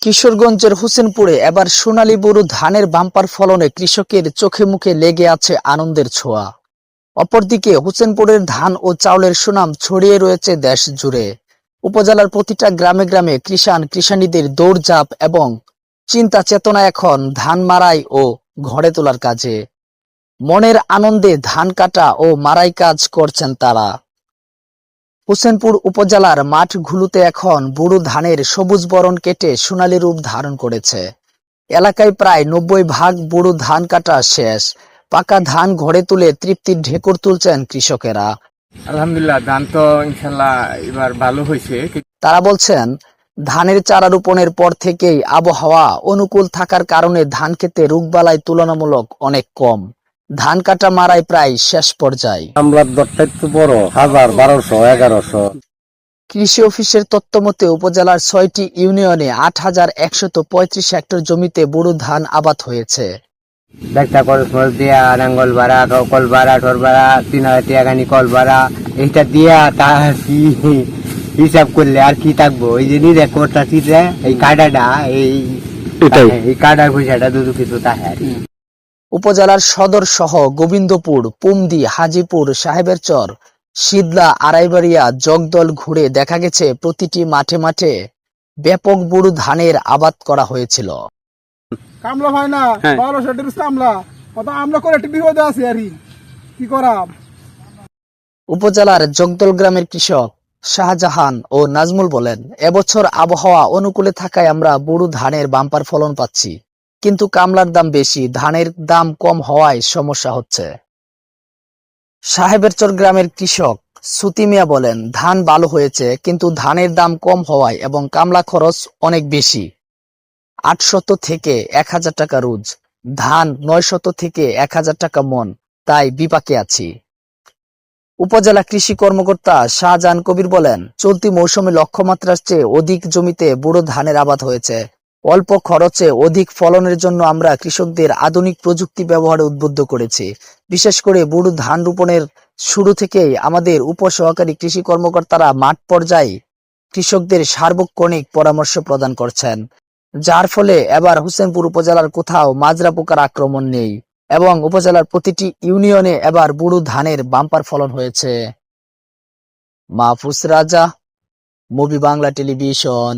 কিশোরগঞ্জের হোসেনপুরে এবার সোনালী বোরো ধানের বাম্পার ফলনে কৃষকের চোখে মুখে লেগে আছে আনন্দের ছোঁয়া। অপরদিকে হোসেনপুরের ধান ও চাউলের সুনাম ছড়িয়ে রয়েছে দেশ জুড়ে। উপজেলার প্রতিটা গ্রামে গ্রামে কৃষানীদের দৌড়ঝাঁপ এবং চিন্তা চেতনা এখন ধান মাড়াই ও ঘরে তোলার কাজে। মনের আনন্দে ধান কাটা ও মাড়াই কাজ করছেন তারা। হোসেনপুর উপজেলার মাঠগুলোতে এখন বোরো ধানের সবুজ বরণ কেটে সোনালী রূপ ধারণ করেছে। এলাকায় প্রায় 90% বোরো ধান কাটা শেষ। পাকা ধান ঘরে তুলে তৃপ্তির ঢেকুর তুলছেন কৃষকেরা। আলহামদুলিল্লাহ, ধান তো ইনশাল্লাহ এবার ভালো হয়েছে। তারা বলছেন, ধানের চারা রোপণের পর থেকেই আবহাওয়া অনুকূল থাকার কারণে ধান খেতে রোগবালাই তুলনামূলক অনেক কম। ধান কাটা মাড়াই প্রায় শেষ পর্যায়ে। আমলার দরটা একটু বড়, 1000, 1200, 1100। কৃষি অফিসের তথ্যমতে উপজেলার 6টি ইউনিয়নে 8135 হেক্টর জমিতে বোরো ধান আবাদ হয়েছে। ব্যাগটা খরচ দিয়া নাঙ্গল ভাড়া, কল ভাড়া, ঠোর ভাড়া, 3000 টাকা গানি কল ভাড়া, এইটা দিয়া তা কি হিসাব করলে আর কি থাকবো? এই যে নিজে করতেছি যে এই কাটাটা, এই কাটার পয়সাটা দুটো কিছু থাকে আর কি। উপজেলার সদর সহ গোবিন্দপুর, পুমদি, হাজীপুর, সাহেবেরচর, শীতলা, আড়াইবাড়িয়া, জগদল ঘুরে দেখা গেছে প্রতিটি মাঠে মাঠে ব্যাপক বোরো ধানের আবাদ করা হয়েছিল। কামলা হয় না 1200 কামলা, কত আমরা করে একটু বিপদে আছি আর কি করাম। উপজেলার জগদল গ্রামের কৃষক শাহজাহান ও নাজমুল বলেন, এবছর আবহাওয়া অনুকূলে থাকায় আমরা বোরো ধানের বাম্পার ফলন পাচ্ছি, কিন্তু কামলার দাম বেশি, ধানের দাম কম হওয়ায় সমস্যা হচ্ছে। সাহেবেরচর গ্রামের কৃষক সুতি মিয়া বলেন, ধান ভালো হয়েছে, কিন্তু ধানের দাম কম হওয়ায় এবং কামলা খরচ অনেক বেশি, 800 থেকে 1000 টাকা রোজ, ধান 900 থেকে 1000 টাকা মন, তাই বিপাকে আছি। উপজেলা কৃষি কর্মকর্তা শাহজাহান কবির বলেন, চলতি মৌসুমে লক্ষ্যমাত্রার চেয়ে অধিক জমিতে বোরো ধানের আবাদ হয়েছে। অল্প খরচে অধিক ফলনের জন্য আমরা কৃষকদের আধুনিক প্রযুক্তি ব্যবহারে উদ্বুদ্ধ করেছি। বিশেষ করে বোরো ধান রোপণের শুরু থেকেই আমাদের উপসহকারী কৃষি কর্মকর্তারা মাঠ পর্যায়ে কৃষকদের সার্বক্ষণিক পরামর্শ প্রদান করছেন, যার ফলে এবার হোসেনপুর উপজেলার কোথাও মাজরা পোকার আক্রমণ নেই এবং উপজেলার প্রতিটি ইউনিয়নে এবার বোরো ধানের বাম্পার ফলন হয়েছে। মাহফুজ রাজা, মুভি বাংলা টেলিভিশন।